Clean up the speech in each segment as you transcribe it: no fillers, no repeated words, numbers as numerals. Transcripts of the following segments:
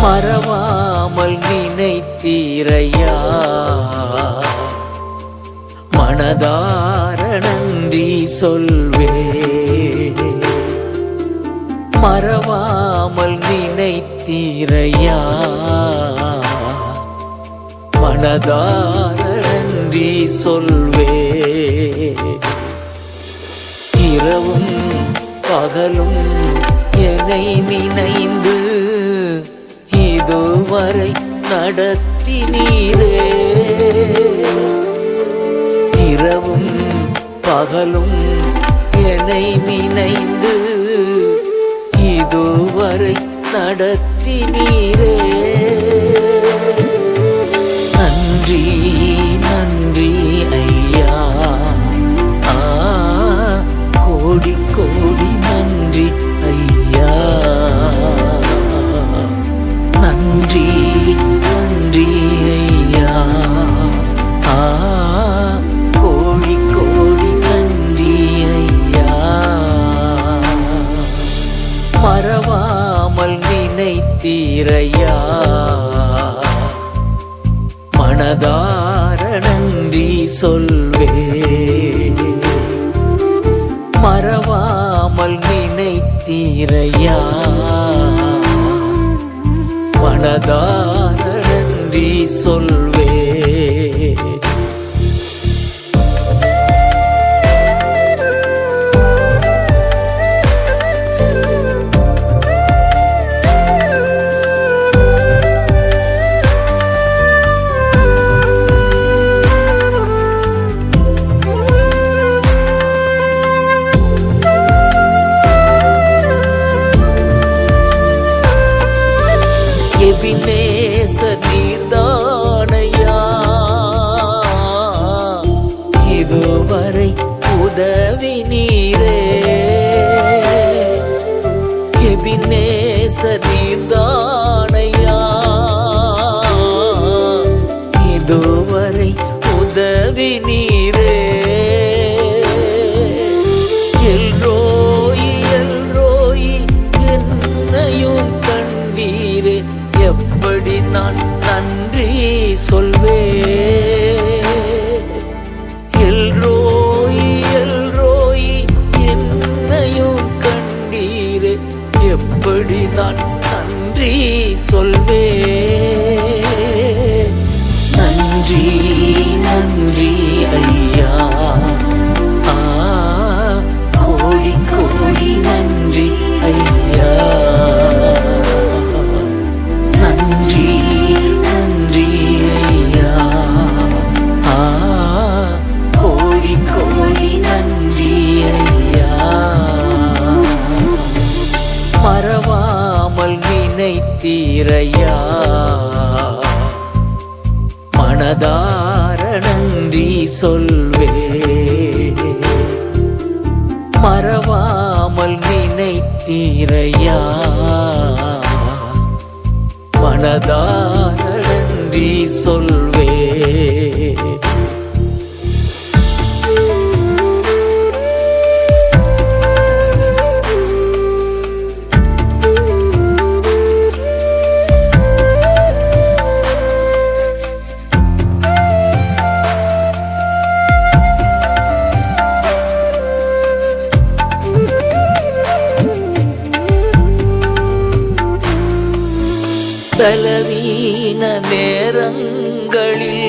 மறவாமல் நினைத்தீரையா, மனதார நன்றி சொல்வே. மறவாமல் நினைத்தீரையா, மனதார நன்றி சொல்வே. இரவும் பகலும் என்னை நினைந்து இதுவரை நடத்தினீரே. இரவும் பகலும் என்னை நினைந்து இதுவரை நடத்தினீரே. நன்றி நன்றி ஐயா, கோடி கோடி நன்றி ஐயா. நன்றி நன்றி ஐயா, கோடி கோடி நன்றி ஐயா. மறவாமல் நினைத்தீரையா, மனதார நன்றி சொல்வே. மறவாமல் நினைத்தீரையா, மனதார நன்றி சொல்வே. எபினேசர் நீர்தானையா, இதுவரை உதவி நீரே. எபினேசர் நீர்தானையா, இதுவரை உதவி நீரே. எல்ரோயி எல்ரோயி என்னையும் கண்டீரே. எப்படி நான் நன்றி சொல்வே. எல்ரோயி எல்ரோயி என்னையும் கண்டீரே. எப்படி நான் நன்றி சொல்வே. நன்றி நன்றி ஐயா, கோடி கோடி நன்றி ஐயா. நன்றி நன்றி ஐயா, கோடி கோடி நன்றி ஐயா. மறவாமல் நினைத்தீரையா, மனதார நன்றி சொல்வே. மறவாமல் நினைத்தீரையா, மனதார நன்றி சொல்வே. பலவீன நேரங்களில்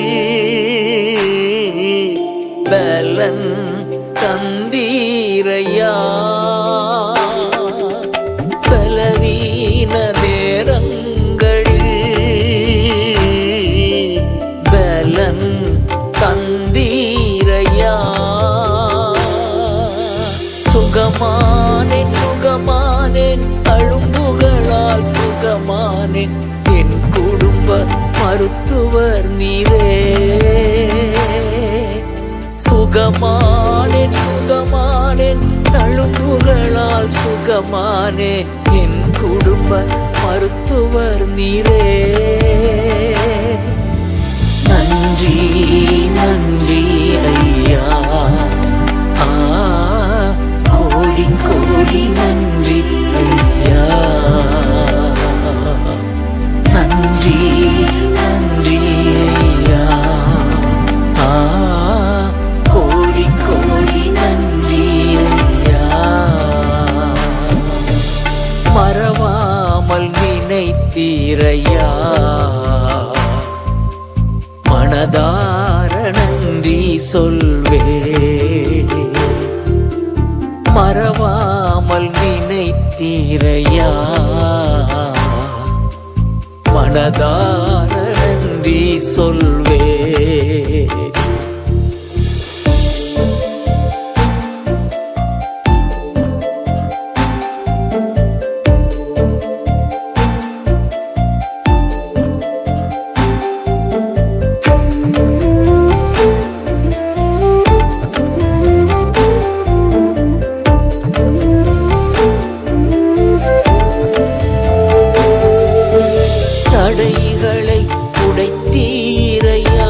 பலன் தந்தீரையா. பலவீன நேரங்களில் பலன் தந்தீரையா. சுகமானேன் சுகமானேன், அழும்புகளால் சுகமானேன். என் குடும்ப மருத்துவர் நீரே. சுகமானேன் சுகமானேன் தழும்புகளால் சுகமானேன் என் குடும்ப மருத்துவர் நீரே நன்றி நன்றி ஐயா கோடி கோடி நன்றி ஐயா நன்றி நன்றி ஐயா கோடி கோடி நன்றி ஐயா மறவாமல் நினைத்தீரையா மனதார நன்றி சொல்வே மறவாமல் நினைத்தீரையா மனதார நன்றி சொல்வே தடைகளை உடைத்தீரையா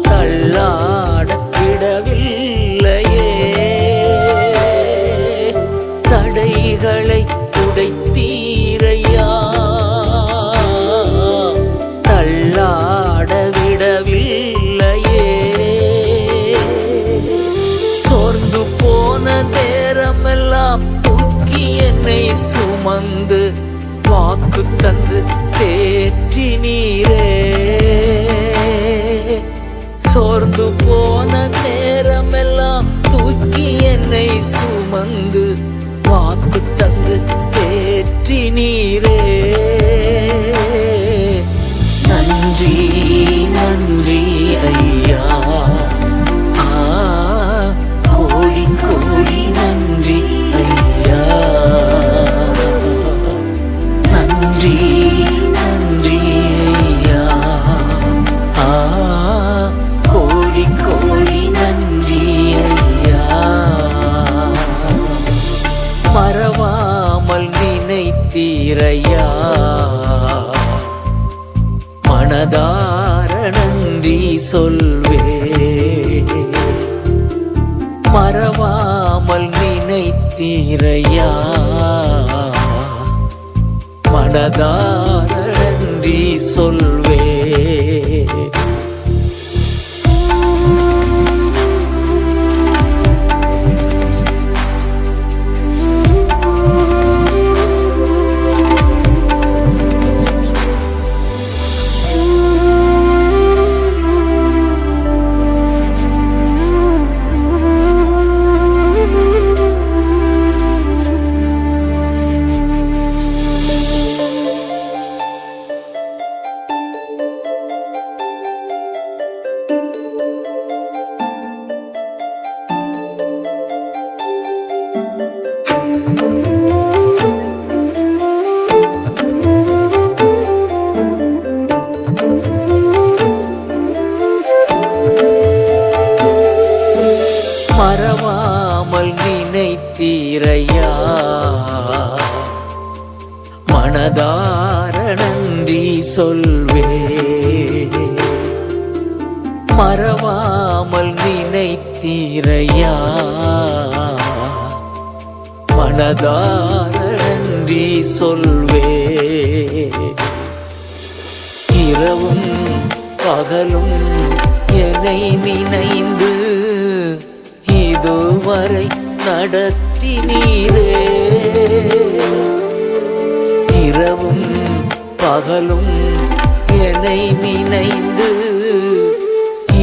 தள்ளாட விடவில்லையே தடைகளை உடைத்தீரையா தள்ளாட விடவில்லையே சோர்ந்து போன நேரமெல்லாம் தூக்கி என்னை சுமந்து வாக்கு தந்து தேற்றி நீரே சோர்ந்து போன நேரமெல்லாம் தூக்கி என்னை சுமந்து வாக்கு தந்து தேற்றி நீரே நன்றி நன்றி ஐயா கோடி கோடி நன்றி ஐயா நன்றி நன்றி ஐயா கோடி கோடி நன்றி ஐயா மறவாமல் நினைத்தீரையா மனதார நன்றி சொல்வே மறவாமல் நினைத்தீரையா மனதார நன்றி சொல்வே மறவாமல் நினைத்தீரையா மனதார நன்றி சொல்வே மறவாமல் நினைத்தீரையா மனதார நன்றி சொல்வே இரவும் பகலும் என்னை நினைந்து இதுவரை நடத்தினீரே இரவும் பகலும் என்னை நினைந்து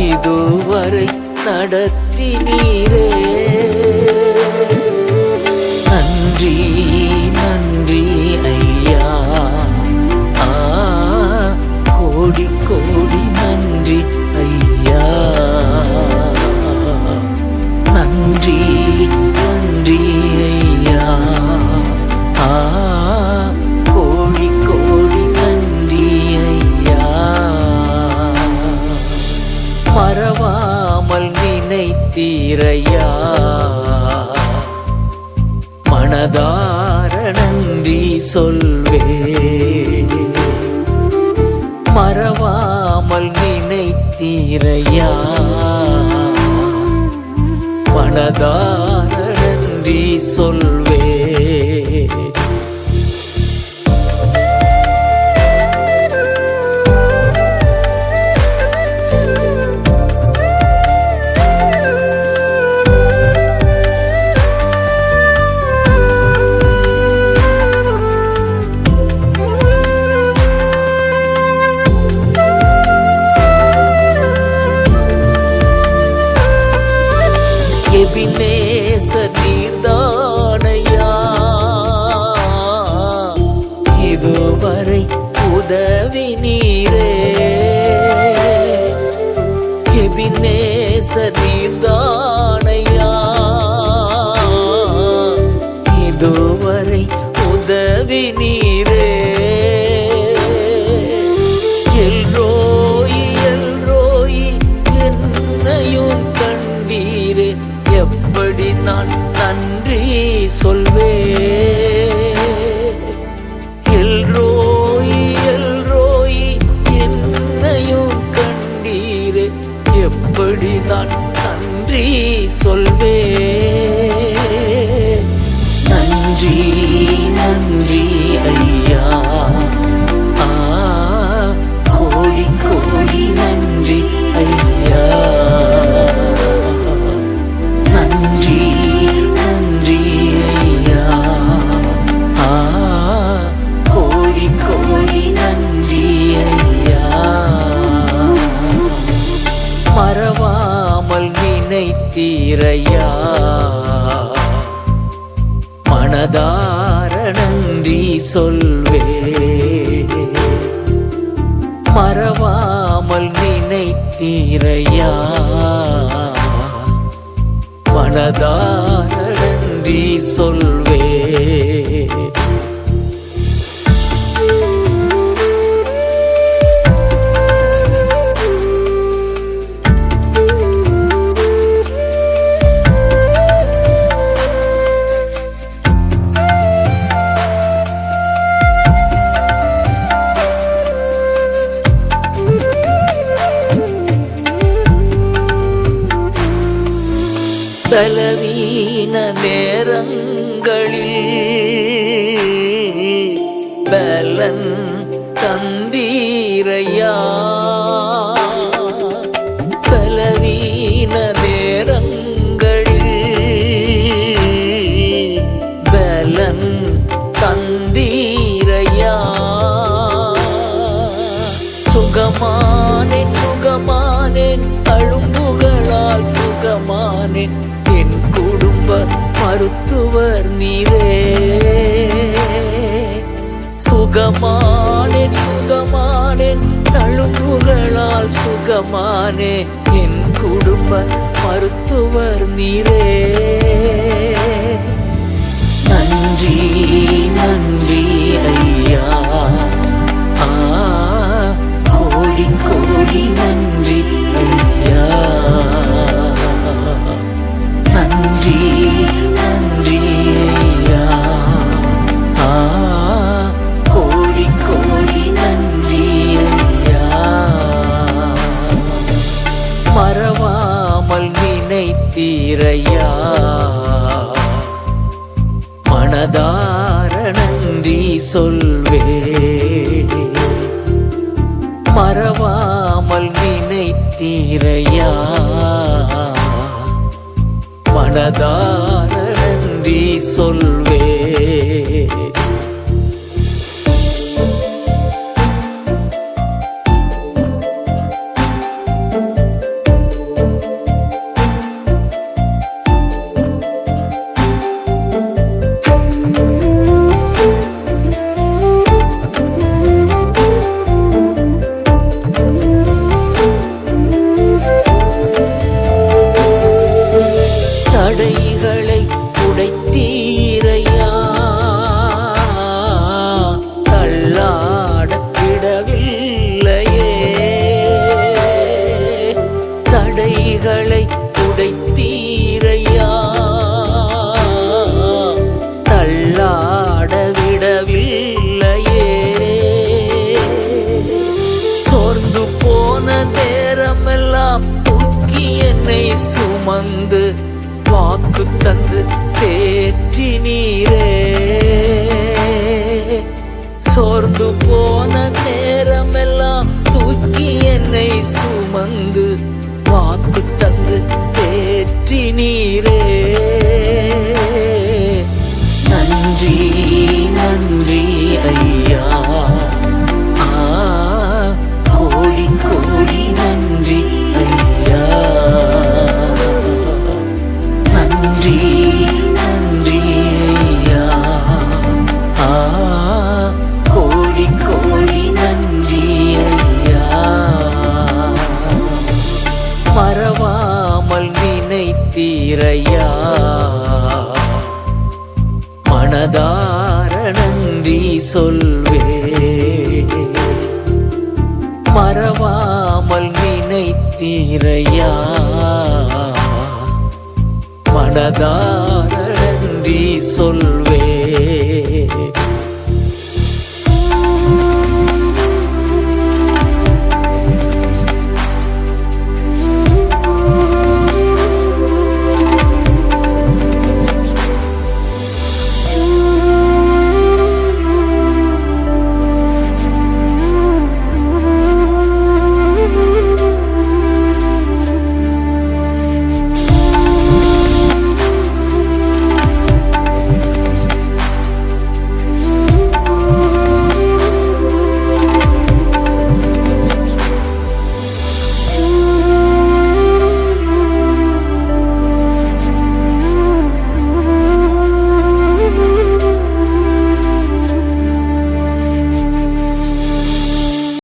இதுவரை நடத்தினீரே நன்றி நன்றி ஐயா கோடி கோடி நன்றி ஐயா நன்றி நன்றி ஐயா கோடி கோடி நன்றி ஐயா மறவாமல் நினைத்தீரையா மனதார நன்றி சொல்வே மறவாமல் நினைத்தீரையா மனதார நன்றி சொல்வே எபினேச நீர்தானையா இதுவரை உதவி நீரே எபினேச நீர்தானையா இதுவரை உதவி நீரே எல்ரோயி எல்ரோயி என்னையும் கண்டீரே எப்படி நான் நன்றி சொல்வே எல்ரோயி எல்ரோயி என்னையும் கண்டீரே எப்படி நான் நன்றி சொல்வே நன்றி நன்றி ஐயா கோடி கோடி நன்றி ஐயா நன்றி நன்றி ஐயா கோடி கோடி நன்றி ஐயா மறவாமல் நினைத்தீரையா மனதார நன்றி சொல்வே மறவாமல் நினைத்தீரையா மனதார நன்றி சொல்வே பலவீன நேரங்களில் பலன் தந்தீரையா பலவீன நேரங்களில் பலன் தந்தீரையா சுகமானேன் சுகமானேன் அழும்புகளால் சுகமானேன் என் குடும்ப மருத்துவர் நீரே சுகமானேன் சுகமானேன் தழும்புகளால் சுகமானே என் குடும்ப மருத்துவர் நீரே நன்றி நன்றி ஐயா கோடி கோடி நன்றி ஐயா நன்றி நன்றி ஐயா கோடி கோடி நன்றி ஐயா மறவாமல் நினைத்தீரையா மனதார நன்றி சொல்வே மறவாமல் நினைத்தீரையா மனதார நன்றி சொல்வே தடைகளை உடைத்தீரையா தடைகளை உடைத்தீரையா, தள்ளாட விடவில்லையே. சோர்ந்து போன நேரமெல்லாம் தூக்கி என்னை சுமந்து வாக்கு தந்து தேற்றினீரே. சோர்ந்து போன நேரமெல்லாம் தூக்கி என்னை சுமந்து வாக்கு தந்து தேற்றினீரே. நன்றி நன்றி ஐயா, கோடி கோடி நன்றி ஐயா. நன்றி நன்றி ஐயா, கோடி கோடி நன்றி ஐயா. மறவாமல் நினைத்தீரையா, மனதார நன்றி சொல்வே. மறவாமல் நினைத்தீரையா, மனதார நன்றி சொல்வே.